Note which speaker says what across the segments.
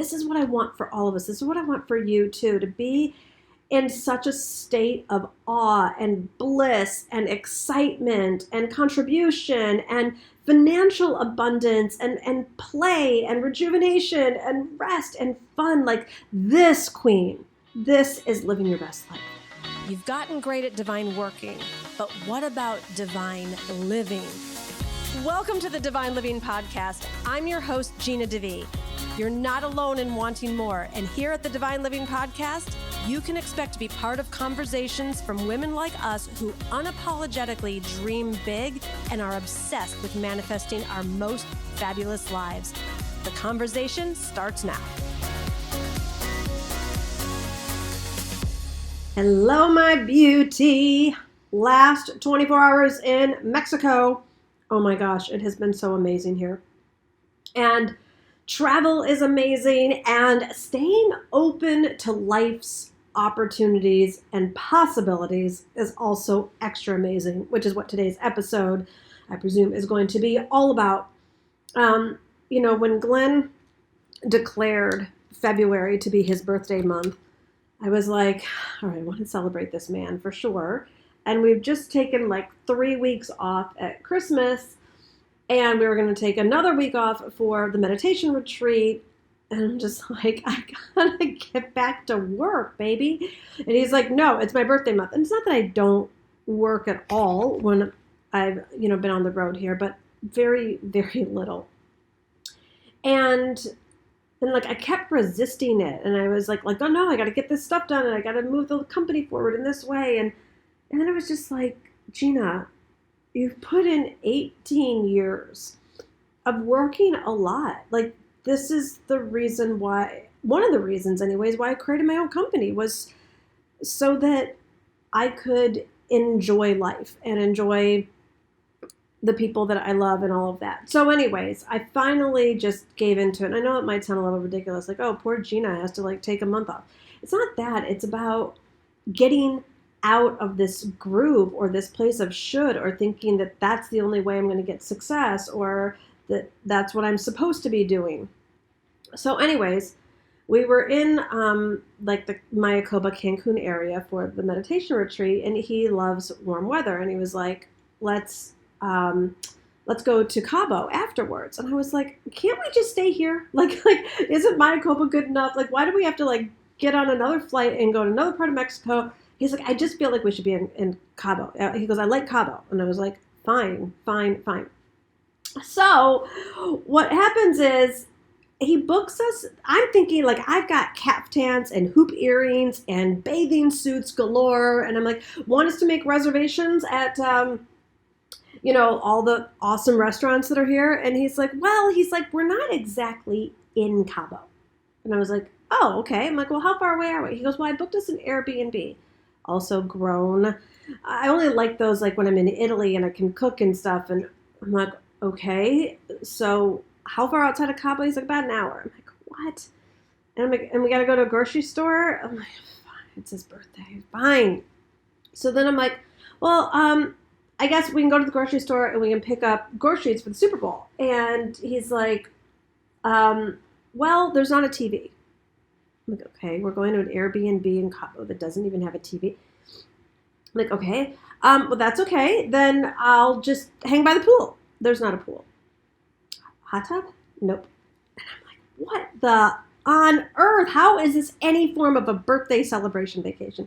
Speaker 1: this is what I want for all of us. This is what I want for you too, to be in such a state of awe and bliss and excitement and contribution and financial abundance and play and rejuvenation and rest and fun. Like this, queen, this is living your best life.
Speaker 2: You've gotten great at divine working, but what about divine living? Welcome to the Divine Living Podcast. I'm your host, Gina DeVee. You're not alone in wanting more, and here at the Divine Living Podcast, you can expect to be part of conversations from women like us who unapologetically dream big and are obsessed with manifesting our most fabulous lives. The conversation starts now.
Speaker 1: Hello, my beauty. Last 24 hours in Mexico. Oh my gosh, it has been so amazing here. And travel is amazing, and staying open to life's opportunities and possibilities is also extra amazing, which is what today's episode, I presume, is going to be all about. When Glenn declared February to be his birthday month, I was like, all right, I want to celebrate this man for sure. And we've just taken like 3 weeks off at Christmas, and we were going to take another week off for the meditation retreat. And I'm just like, I gotta get back to work, baby. And he's like, no, it's my birthday month. And it's not that I don't work at all when I've, been on the road here, but very, very little. And like I kept resisting it. And I was like, oh no, I got to get this stuff done. And I got to move the company forward in this way. And then I was just like, Gina, you've put in 18 years of working a lot. Like, this is the reason why, one of the reasons anyways, why I created my own company, was so that I could enjoy life and enjoy the people that I love and all of that. So anyways, I finally just gave into it. And I know it might sound a little ridiculous, like, oh, poor Gina has to take a month off. It's not that. It's about getting out of this groove or this place of should, or thinking that that's the only way I'm going to get success, or that that's what I'm supposed to be doing. So anyways, we were in the Mayacoba, Cancun area for the meditation retreat, and he loves warm weather. And he was like, let's go to Cabo afterwards. And I was like, can't we just stay here? Like, isn't Mayacoba good enough? Like, why do we have to get on another flight and go to another part of Mexico? He's like, I just feel like we should be in Cabo. He goes, I like Cabo. And I was like, fine. So what happens is he books us. I'm thinking, I've got caftans and hoop earrings and bathing suits galore. And I'm like, want us to make reservations at, all the awesome restaurants that are here? And he's like, we're not exactly in Cabo. And I was like, oh, okay. I'm like, well, how far away are we? He goes, well, I booked us an Airbnb. Also grown. I only like those when I'm in Italy and I can cook and stuff. And I'm like, okay, so how far outside of Cabo? He's like, about an hour. I'm like, what? And I'm like, and we got to go to a grocery store? I'm like, fine, it's his birthday. Fine. So then I'm like, well, I guess we can go to the grocery store and we can pick up groceries for the Super Bowl. And he's like, well, there's not a TV. I'm like, okay, we're going to an Airbnb in Cabo that doesn't even have a TV. I'm like, okay, well, that's okay. Then I'll just hang by the pool. There's not a pool. Hot tub? Nope. And I'm like, what the on earth? How is this any form of a birthday celebration vacation?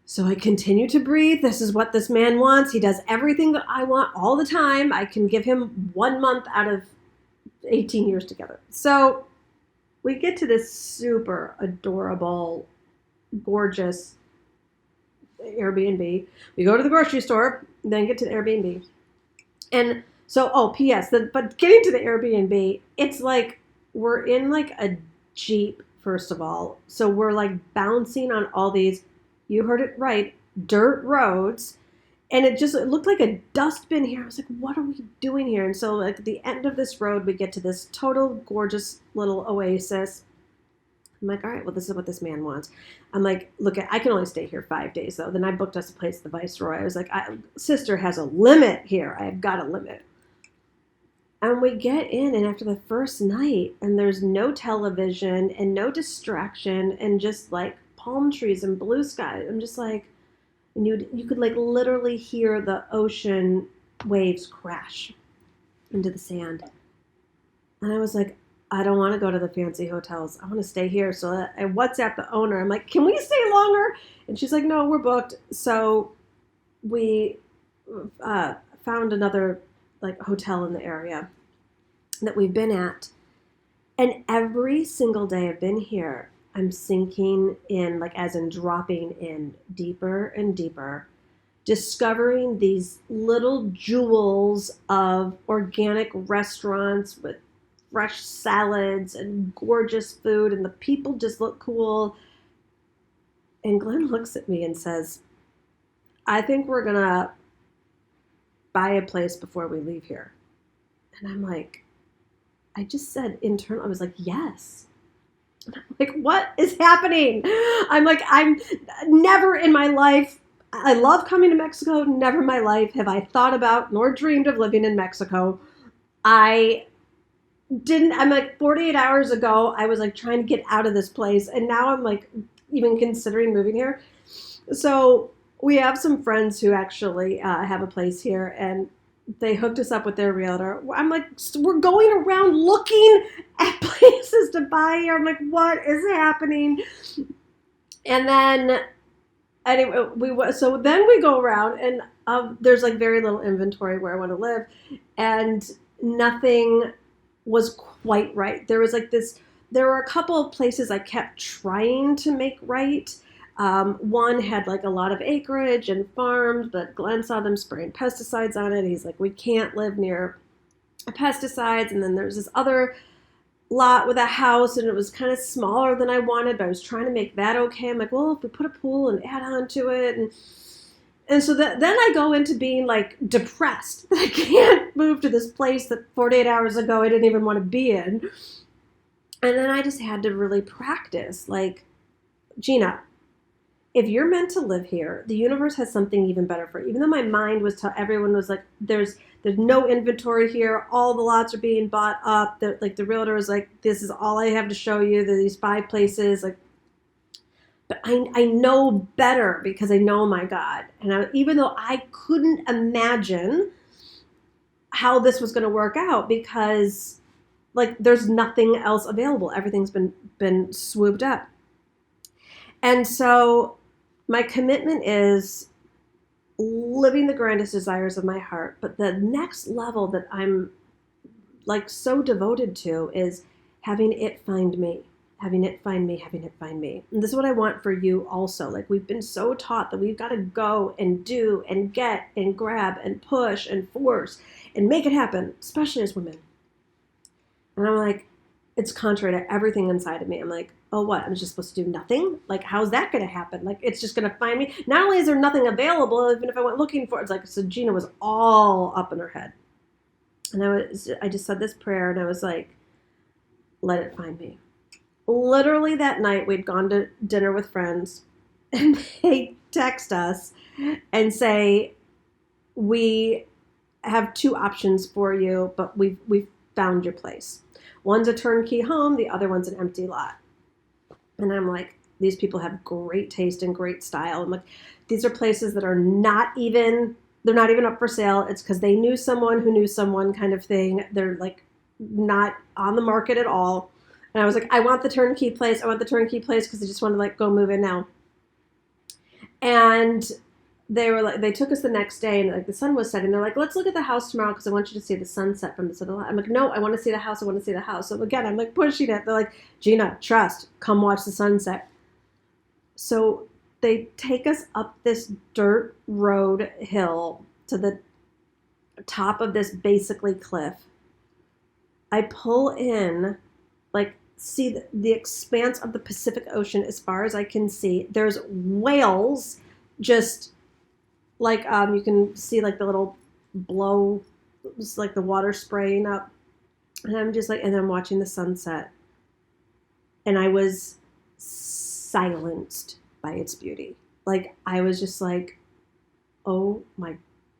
Speaker 1: So I continue to breathe. This is what this man wants. He does everything that I want all the time. I can give him 1 month out of 18 years together. So we get to this super adorable, gorgeous Airbnb. We go to the grocery store, then get to the Airbnb. And so, P.S., but getting to the Airbnb, it's like we're in a Jeep, first of all. So we're bouncing on all these, you heard it right, dirt roads. And it looked like a dustbin here. I was like, what are we doing here? And so at the end of this road, we get to this total gorgeous little oasis. I'm like, all right, well, this is what this man wants. I'm like, look, I can only stay here 5 days, though. Then I booked us a place at the Viceroy. I was like, sister has a limit here. I've got a limit. And we get in, and after the first night, and there's no television and no distraction and just like palm trees and blue sky. I'm just like, and you could like literally hear the ocean waves crash into the sand. And I was like, I don't want to go to the fancy hotels. I want to stay here. So I WhatsApp the owner. I'm like, can we stay longer? And she's like, no, we're booked. So we found another like hotel in the area that we've been at. And every single day I've been here, I'm sinking in, like as in dropping in deeper and deeper, discovering these little jewels of organic restaurants with fresh salads and gorgeous food, and the people just look cool. And Glenn looks at me and says, I think we're going to buy a place before we leave here. And I'm like, I just said internal. I was like, yes. And I'm like, what is happening? I'm like, I'm never in my life. I love coming to Mexico. Never in my life have I thought about nor dreamed of living in Mexico. I'm like 48 hours ago, I was like trying to get out of this place. And now I'm like even considering moving here. So we have some friends who actually have a place here, and they hooked us up with their realtor. I'm like, we're going around looking at places to buy here. I'm like, what is happening? And then anyway, so then we go around, and there's like very little inventory where I want to live, and nothing was quite right. There were a couple of places I kept trying to make right. One had like a lot of acreage and farms, but Glenn saw them spraying pesticides on it. He's like, we can't live near pesticides. And then there's this other lot with a house, and it was kind of smaller than I wanted, but I was trying to make that okay. I'm like, well, if we put a pool and add on to it. And so then I go into being like depressed that I can't move to this place that 48 hours ago I didn't even want to be in. And then I just had to really practice, like, Gina, if you're meant to live here, the universe has something even better for you. Even though my mind was everyone was like, there's no inventory here. All the lots are being bought up. Like the realtor was like, this is all I have to show you. There are these 5 places. Like, but I know better because I know my God. And even though I couldn't imagine how this was going to work out, because like there's nothing else available. Everything's been swooped up. And so my commitment is living the grandest desires of my heart. But the next level that I'm like so devoted to is having it find me, having it find me, having it find me. And this is what I want for you also. Like, we've been so taught that we've got to go and do and get and grab and push and force and make it happen, especially as women. And I'm like, it's contrary to everything inside of me. I'm like, oh, what? I'm just supposed to do nothing? Like, how's that going to happen? Like, it's just going to find me. Not only is there nothing available, even if I went looking for it, it's like, so Gina was all up in her head. And I just said this prayer, and I was like, let it find me. Literally that night, we'd gone to dinner with friends, and they text us and say, we have 2 options for you, but we've found your place. One's a turnkey home, the other one's an empty lot. And I'm like, these people have great taste and great style. I'm like, these are places that are they're not even up for sale. It's because they knew someone who knew someone kind of thing. They're like not on the market at all. And I was like, I want the turnkey place. I want the turnkey place because I just want to like go move in now. And they were like, they took us the next day, and like the sun was setting. They're like, let's look at the house tomorrow because I want you to see the sunset from this little lot. I'm like, no, I want to see the house. I want to see the house. So again, I'm like pushing it. They're like, Gina, trust, come watch the sunset. So they take us up this dirt road hill to the top of this basically cliff. I pull in, like, see the expanse of the Pacific Ocean as far as I can see. There's whales just like, you can see like the little blow, just like the water spraying up. And I'm just like, and I'm watching the sunset. And I was silenced by its beauty. Like, I was just like, oh my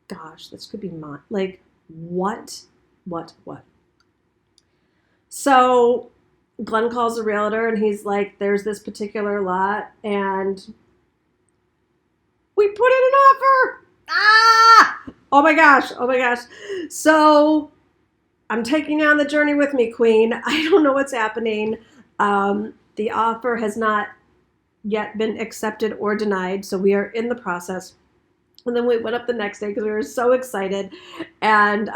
Speaker 1: gosh, this could be mine. Like, what? So Glenn calls the realtor and he's like, there's this particular lot and we put in an offer. Ah! Oh my gosh. Oh my gosh. So I'm taking you on the journey with me, Queen. I don't know what's happening. The offer has not yet been accepted or denied. So we are in the process. And then we went up the next day because we were so excited and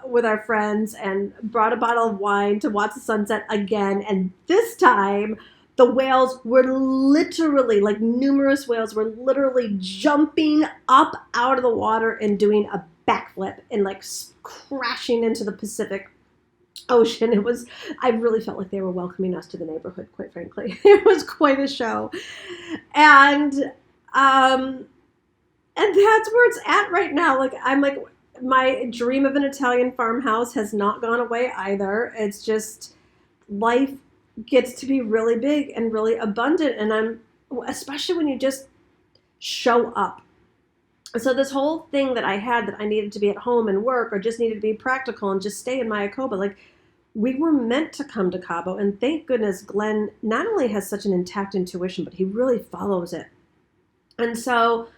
Speaker 1: with our friends and brought a bottle of wine to watch the sunset again. And this time the whales were literally, like numerous whales were literally jumping up out of the water and doing a backflip and like crashing into the Pacific Ocean. I really felt like they were welcoming us to the neighborhood, quite frankly. It was quite a show. And that's where it's at right now. Like, I'm like, my dream of an Italian farmhouse has not gone away either. It's just life gets to be really big and really abundant. And especially when you just show up. So this whole thing that I had that I needed to be at home and work or just needed to be practical and just stay in Mayakoba, like we were meant to come to Cabo. And thank goodness Glenn not only has such an intact intuition, but he really follows it. And so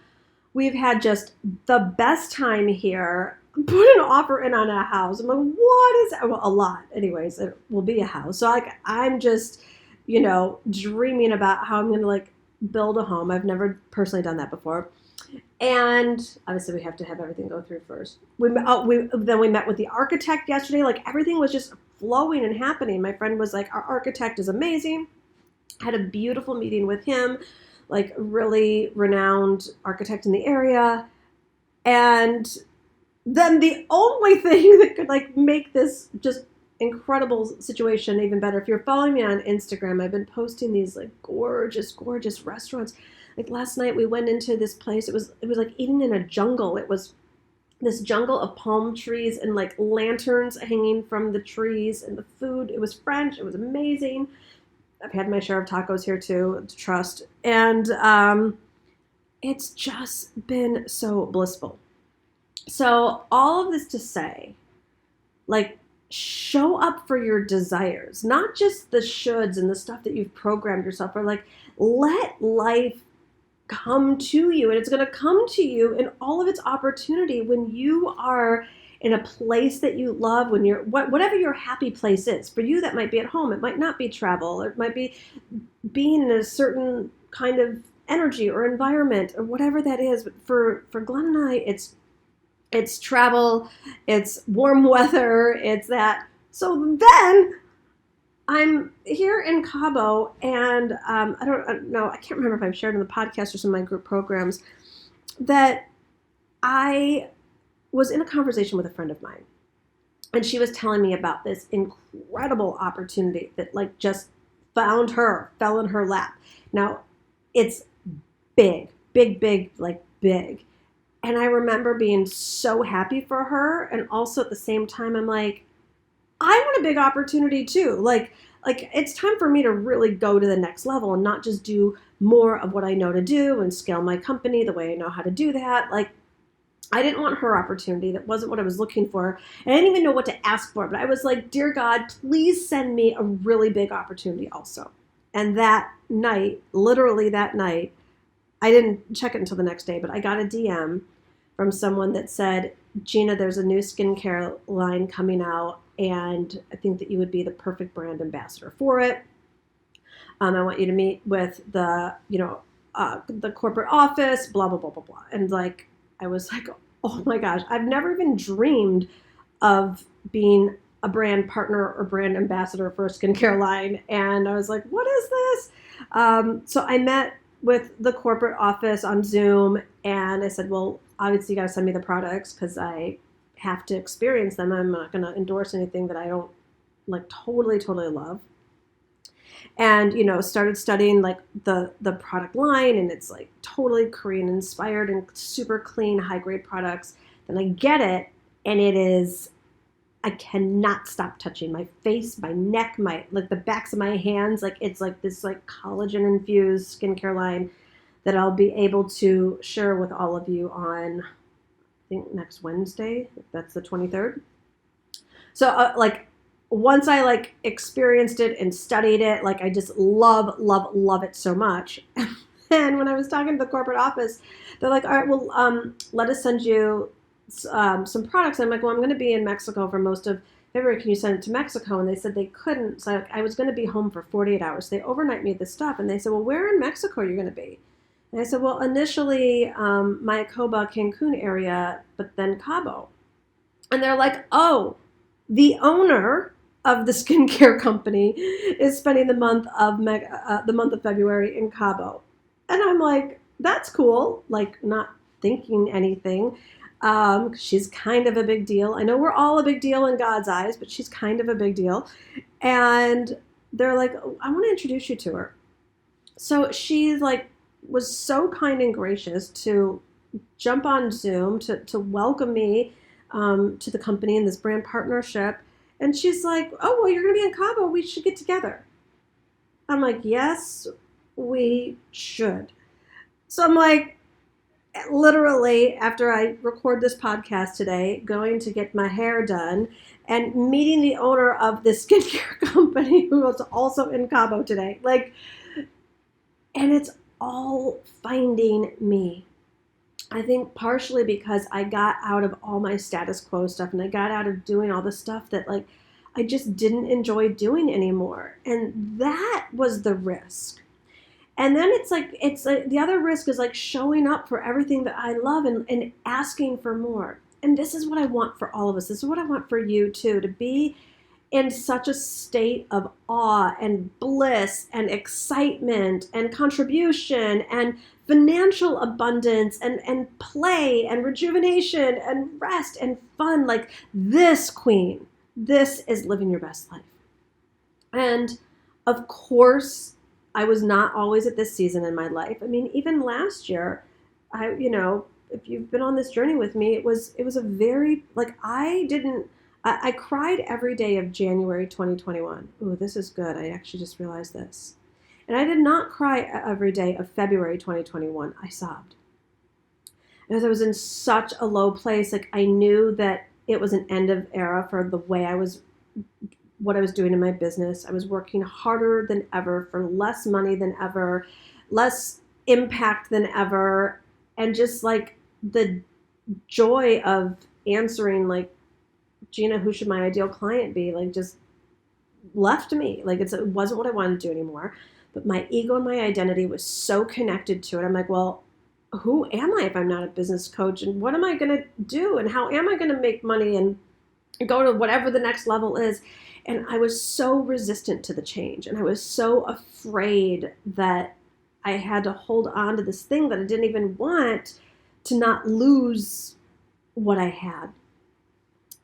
Speaker 1: we've had just the best time here. Put an offer in on a house. I'm like, what is that? Well, a lot. Anyways, it will be a house. So like, I'm just, dreaming about how I'm going to like build a home. I've never personally done that before. And obviously we have to have everything go through first. Then we met with the architect yesterday. Like everything was just flowing and happening. My friend was like, our architect is amazing. Had a beautiful meeting with him, like really renowned architect in the area. And then the only thing that could like make this just incredible situation even better, if you're following me on Instagram, I've been posting these like gorgeous, gorgeous restaurants. Like last night we went into this place. It was like eating in a jungle. It was this jungle of palm trees and like lanterns hanging from the trees and the food. It was French. It was amazing. I've had my share of tacos here too, to trust. And it's just been so blissful. So all of this to say, like, show up for your desires, not just the shoulds and the stuff that you've programmed yourself for. Like, let life come to you, and it's going to come to you in all of its opportunity when you are in a place that you love, when you're whatever your happy place is. For you, that might be at home. It might not be travel. It might be being in a certain kind of energy or environment or whatever that is. But for Glenn and I, it's travel, it's warm weather, it's that. So then I'm here in Cabo, and I don't know, I can't remember if I've shared in the podcast or some of my group programs, that I was in a conversation with a friend of mine, and she was telling me about this incredible opportunity that like just fell in her lap. Now, it's big, like big. And I remember being so happy for her. And also at the same time, I'm like, I want a big opportunity too. Like it's time for me to really go to the next level and not just do more of what I know to do and scale my company the way I know how to do that. Like, I didn't want her opportunity. That wasn't what I was looking for. And I didn't even know what to ask for. But I was like, dear God, please send me a really big opportunity also. And that night, literally that night, I didn't check it until the next day, but I got a DM from someone that said, Gina, there's a new skincare line coming out, and I think that you would be the perfect brand ambassador for it. I want you to meet with the corporate office, blah, blah, blah, blah, blah. And like, I was like, oh my gosh, I've never even dreamed of being a brand partner or brand ambassador for a skincare line. And I was like, what is this? So I met with the corporate office on Zoom, and I said, well, obviously you got to send me the products because I have to experience them. I'm not going to endorse anything that I don't like totally love. And, started studying like the product line, and it's like totally Korean inspired and super clean, high grade products. Then I get it, and I cannot stop touching my face, my neck, like the backs of my hands. Like it's like this like collagen infused skincare line that I'll be able to share with all of you on, I think next Wednesday. That's the 23rd. So once I like experienced it and studied it, like I just love, love, love it so much. And when I was talking to the corporate office, they're like, all right, well, let us send you some products. I'm like, well, I'm going to be in Mexico for most of February. Can you send it to Mexico? And they said they couldn't. So I was going to be home for 48 hours. They overnight me this stuff. And they said, well, where in Mexico are you going to be? And I said, well, initially Mayacoba, Cancun area, but then Cabo. And they're like, oh, the owner of the skincare company is spending the month of February in Cabo. And I'm like, that's cool. Like, not thinking anything. She's kind of a big deal. I know we're all a big deal in God's eyes, but she's kind of a big deal. And they're like, oh, I want to introduce you to her. So she's like, was so kind and gracious to jump on Zoom to welcome me to the company in this brand partnership. And she's like, oh, well, you're going to be in Cabo. We should get together. I'm like, yes, we should. So I'm like, literally, after I record this podcast today, going to get my hair done and meeting the owner of this skincare company who was also in Cabo today. Like, and it's all finding me. I think partially because I got out of all my status quo stuff and I got out of doing all the stuff that like I just didn't enjoy doing anymore. And that was the risk. And then it's like the other risk is like showing up for everything that I love and asking for more. And this is what I want for all of us. This is what I want for you too, to be in such a state of awe and bliss and excitement and contribution and financial abundance and play and rejuvenation and rest and fun. Like this, queen, this is living your best life. And of course, I was not always at this season in my life. I mean, even last year, if you've been on this journey with me, it was a very, like, I cried every day of January 2021. Ooh, this is good. I actually just realized this. And I did not cry every day of February 2021. I sobbed. Because I was in such a low place. Like, I knew that it was an end of era for the way what I was doing in my business. I was working harder than ever for less money than ever, less impact than ever. And just like the joy of answering, like, Gina, who should my ideal client be? Like, just left me. Like, it wasn't what I wanted to do anymore. But my ego and my identity was so connected to it. I'm like, well, who am I if I'm not a business coach? And what am I going to do? And how am I going to make money and go to whatever the next level is? And I was so resistant to the change. And I was so afraid that I had to hold on to this thing that I didn't even want, to not lose what I had.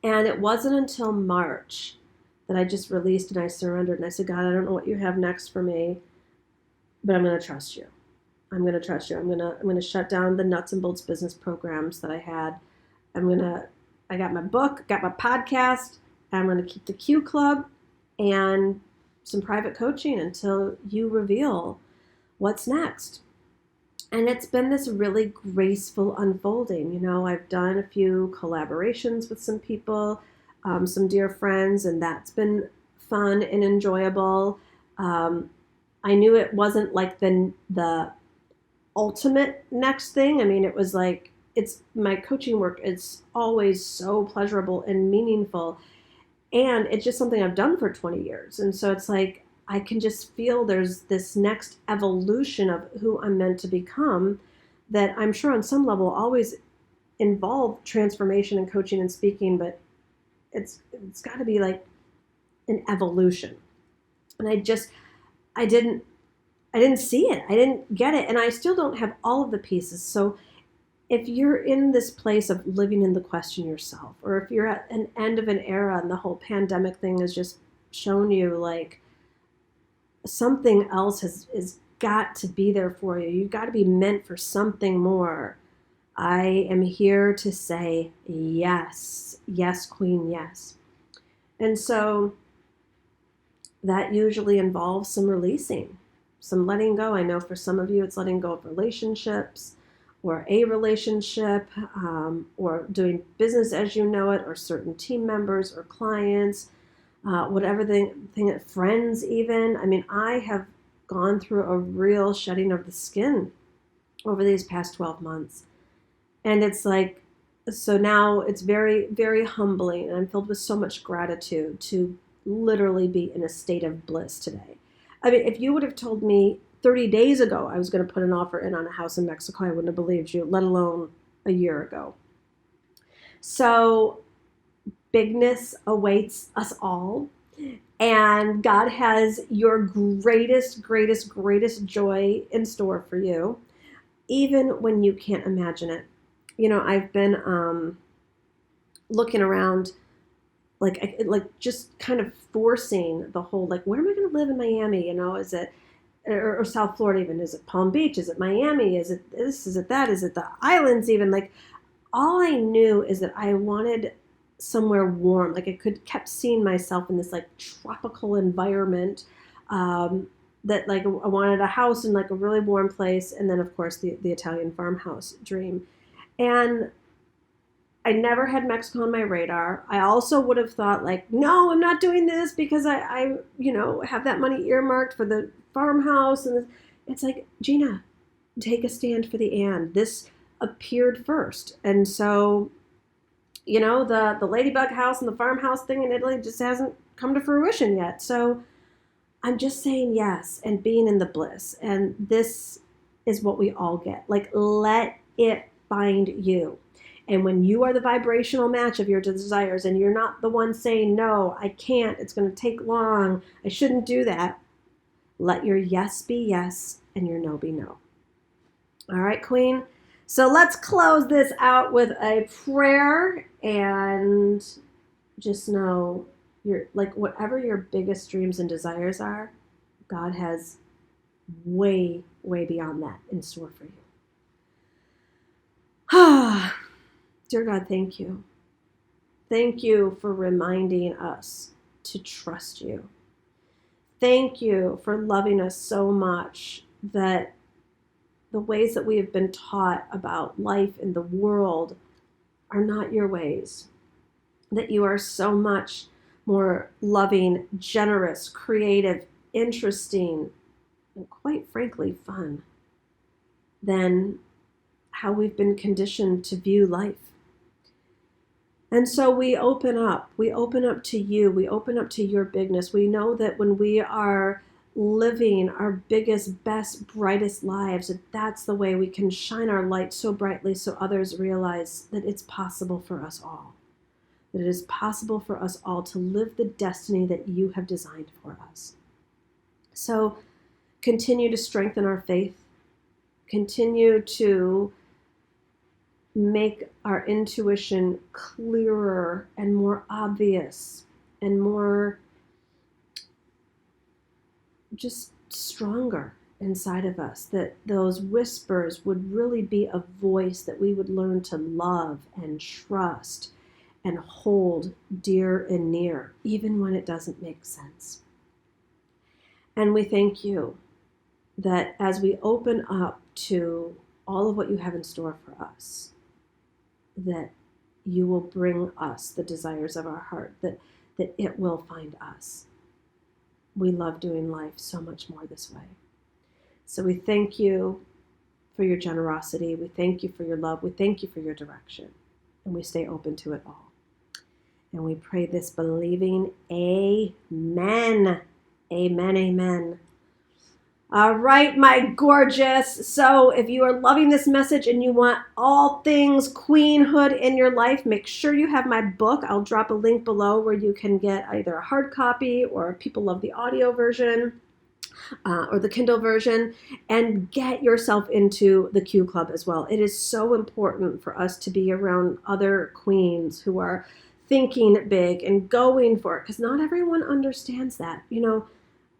Speaker 1: And it wasn't until March that I just released and I surrendered. And I said, God, I don't know what you have next for me, but I'm going to trust you. I'm going to trust you. I'm going to shut down the nuts and bolts business programs that I had. I got my book, got my podcast. I'm going to keep the Q Club and some private coaching until you reveal what's next. And it's been this really graceful unfolding. You know, I've done a few collaborations with some people, some dear friends, and that's been fun and enjoyable. I knew it wasn't like the ultimate next thing. I mean, it was like, it's my coaching work. It's always so pleasurable and meaningful. And it's just something I've done for 20 years. And so it's like, I can just feel there's this next evolution of who I'm meant to become that I'm sure on some level always involve transformation and coaching and speaking, but it's got to be like an evolution. And I didn't see it. I didn't get it. And I still don't have all of the pieces. So if you're in this place of living in the question yourself, or if you're at an end of an era and the whole pandemic thing has just shown you like something else is got to be there for you. You've got to be meant for something more. I am here to say yes. Yes, queen, yes. And so that usually involves some releasing, some letting go. I know for some of you it's letting go of relationships or a relationship, or doing business as you know it, or certain team members or clients. whatever thing, friends even. I mean, I have gone through a real shedding of the skin over these past 12 months. And it's like, so now it's very, very humbling. And I'm filled with so much gratitude to literally be in a state of bliss today. I mean, if you would have told me 30 days ago I was going to put an offer in on a house in Mexico, I wouldn't have believed you, let alone a year ago. So bigness awaits us all. And God has your greatest, greatest, greatest joy in store for you, even when you can't imagine it. You know, I've been looking around, like just kind of forcing the whole, like, where am I going to live in Miami? You know, is it, or South Florida even? Is it Palm Beach? Is it Miami? Is it this? Is it that? Is it the islands even? Like, all I knew is that I wanted somewhere warm. Like, I kept seeing myself in this like tropical environment. That like I wanted a house in like a really warm place, and then of course the Italian farmhouse dream. And I never had Mexico on my radar. I also would have thought like, no, I'm not doing this because I have that money earmarked for the farmhouse. And it's like, Gina, take a stand for the and. This appeared first. And so, the ladybug house and the farmhouse thing in Italy just hasn't come to fruition yet. So I'm just saying yes and being in the bliss. And this is what we all get. Like, let it find you. And when you are the vibrational match of your desires and you're not the one saying, no, I can't, it's going to take long, I shouldn't do that, let your yes be yes and your no be no. All right, Queen. So let's close this out with a prayer, and just know whatever your biggest dreams and desires are, God has way, way beyond that in store for you. Dear God, thank you. Thank you for reminding us to trust you. Thank you for loving us so much that the ways that we have been taught about life in the world are not your ways. That you are so much more loving, generous, creative, interesting, and quite frankly, fun than how we've been conditioned to view life. And so we open up to you, we open up to your bigness. We know that when we are living our biggest, best, brightest lives, that's the way we can shine our light so brightly so others realize that it's possible for us all. That it is possible for us all to live the destiny that you have designed for us. So continue to strengthen our faith. Continue to make our intuition clearer and more obvious and more just stronger inside of us, that those whispers would really be a voice that we would learn to love and trust and hold dear and near, even when it doesn't make sense. And we thank you that as we open up to all of what you have in store for us, that you will bring us the desires of our heart, that it will find us. We love doing life so much more this way. So we thank you for your generosity. We thank you for your love. We thank you for your direction. And we stay open to it all. And we pray this believing, amen. Amen, amen. All right, my gorgeous. So if you are loving this message and you want all things queenhood in your life, make sure you have my book. I'll drop a link below where you can get either a hard copy, or people love the audio version, or the Kindle version, and get yourself into the Q Club as well. It is so important for us to be around other queens who are thinking big and going for it, because not everyone understands that.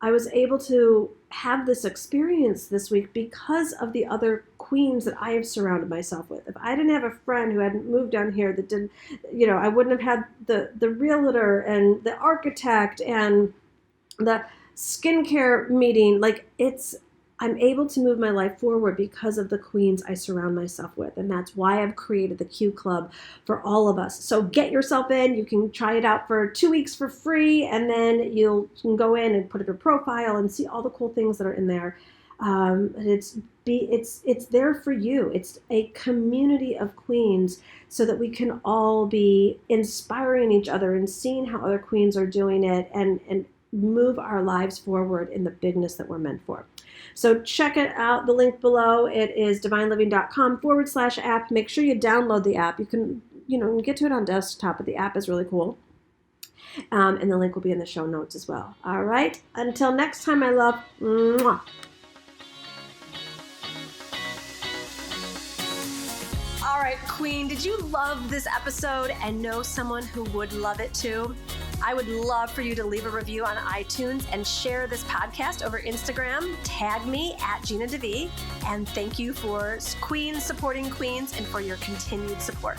Speaker 1: I was able to have this experience this week because of the other queens that I have surrounded myself with. If I didn't have a friend who hadn't moved down here that didn't, I wouldn't have had the realtor and the architect and the skincare meeting. Like, it's I'm able to move my life forward because of the queens I surround myself with. And that's why I've created the Q Club for all of us. So get yourself in. You can try it out for 2 weeks for free. And then you can go in and put up your profile and see all the cool things that are in there. It's there for you. It's a community of queens so that we can all be inspiring each other and seeing how other queens are doing it and move our lives forward in the bigness that we're meant for. So check it out, the link below. It is divineliving.com/app. Make sure you download the app. You can, get to it on desktop, but the app is really cool. And the link will be in the show notes as well. All right. Until next time, my love. Mwah.
Speaker 2: All right, Queen, did you love this episode and know someone who would love it too? I would love for you to leave a review on iTunes and share this podcast over Instagram. Tag me at Gina DeVee. And thank you for queens supporting queens and for your continued support.